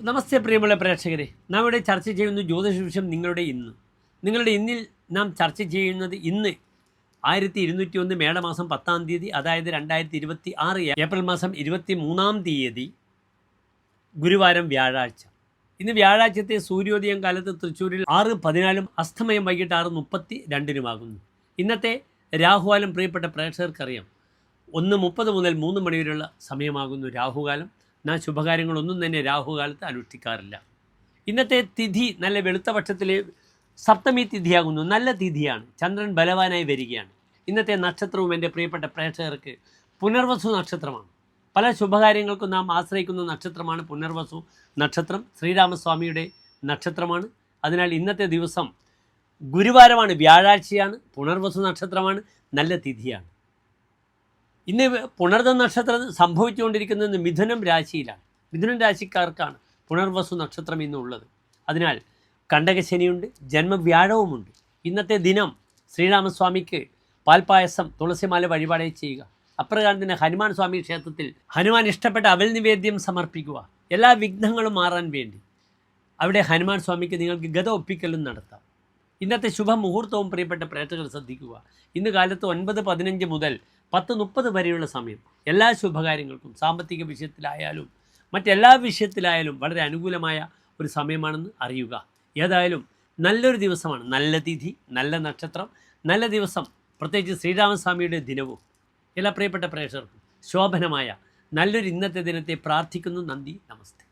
നമസ്തേ പ്രിയമുള്ള പ്രേക്ഷകരെ, നാം ഇവിടെ ചർച്ച ചെയ്യുന്ന ജ്യോതിഷവിഷയം നിങ്ങളുടെ ഇന്നിൽ നാം ചർച്ച ചെയ്യുന്നത് ഇന്ന് 1201 മേടമാസം 10-ാം തീയതി, അതായത് 2026 ഏപ്രിൽ മാസം 23-ാം തീയതി ഗുരുവാരം വ്യാഴാഴ്ച. ഇന്ന് വ്യാഴാഴ്ചത്തെ സൂര്യോദയം കാലത്ത് തൃശ്ശൂരിൽ 6:14 അസ്തമയം വൈകിട്ട് 6:32 ഇന്നത്തെ രാഹുകാലം പ്രിയപ്പെട്ട പ്രേക്ഷകർക്കറിയാം. 1:30 മുതൽ 3 മണി വരെയുള്ള സമയമാകുന്നു രാഹുകാലം. നാം ശുഭകാര്യങ്ങളൊന്നും തന്നെ രാഹുകാലത്ത് അനുഷ്ഠിക്കാറില്ല. ഇന്നത്തെ തിഥി നല്ല വെളുത്ത പക്ഷത്തിലെ സപ്തമി തിഥിയാകുന്നു. നല്ല തിഥിയാണ്. ചന്ദ്രൻ ബലവാനായി വരികയാണ്. ഇന്നത്തെ നക്ഷത്രവും എൻ്റെ പ്രിയപ്പെട്ട പ്രേക്ഷകർക്ക് പുനർവസു നക്ഷത്രമാണ്. പല ശുഭകാര്യങ്ങൾക്കും നാം ആശ്രയിക്കുന്ന നക്ഷത്രമാണ് പുനർവസു നക്ഷത്രം. ശ്രീരാമസ്വാമിയുടെ നക്ഷത്രമാണ്. അതിനാൽ ഇന്നത്തെ ദിവസം ഗുരുവാരമാണ്, വ്യാഴാഴ്ചയാണ്, പുനർവസു നക്ഷത്രമാണ്, നല്ല തിഥിയാണ്. ഇന്ന് പുണർദ നക്ഷത്രം സംഭവിച്ചുകൊണ്ടിരിക്കുന്നത് മിഥുനം രാശിയിലാണ്. മിഥുനം രാശിക്കാർക്കാണ് പുനർവസു നക്ഷത്രം ഇന്നുള്ളത്. അതിനാൽ കണ്ടകശനിയുണ്ട്, ജന്മവ്യാഴവുമുണ്ട്. ഇന്നത്തെ ദിനം ശ്രീരാമസ്വാമിക്ക് പാൽപ്പായസം, തുളസിമാല വഴിപാട് ചെയ്യുക. അപ്രകാരം തന്നെ ഹനുമാൻ സ്വാമി ക്ഷേത്രത്തിൽ ഹനുമാൻ ഇഷ്ടപ്പെട്ട അവൽ നിവേദ്യം സമർപ്പിക്കുക. എല്ലാ വിഘ്നങ്ങളും മാറാൻ വേണ്ടി അവിടെ ഹനുമാൻ സ്വാമിക്ക് നിങ്ങൾക്ക് ഗത ഒപ്പിക്കലും നടത്താം. ഇന്നത്തെ ശുഭമുഹൂർത്തവും പ്രിയപ്പെട്ട പ്രേക്ഷകർ ശ്രദ്ധിക്കുക. ഇന്ന് കാലത്ത് 9:15 മുതൽ 10:30 വരെയുള്ള സമയം എല്ലാ ശുഭകാര്യങ്ങൾക്കും, സാമ്പത്തിക വിഷയത്തിലായാലും മറ്റെല്ലാ വിഷയത്തിലായാലും വളരെ അനുകൂലമായ ഒരു സമയമാണെന്ന് അറിയുക. ഏതായാലും നല്ലൊരു ദിവസമാണ്. നല്ല തിഥി, നല്ല നക്ഷത്രം, നല്ല ദിവസം. പ്രത്യേകിച്ച് ശ്രീരാമസ്വാമിയുടെ ദിനവും എല്ലാ പ്രിയപ്പെട്ട പ്രേക്ഷകർക്കും ശോഭനമായ നല്ലൊരു ഇന്നത്തെ ദിനത്തെ പ്രാർത്ഥിക്കുന്നു. നന്ദി, നമസ്തേ.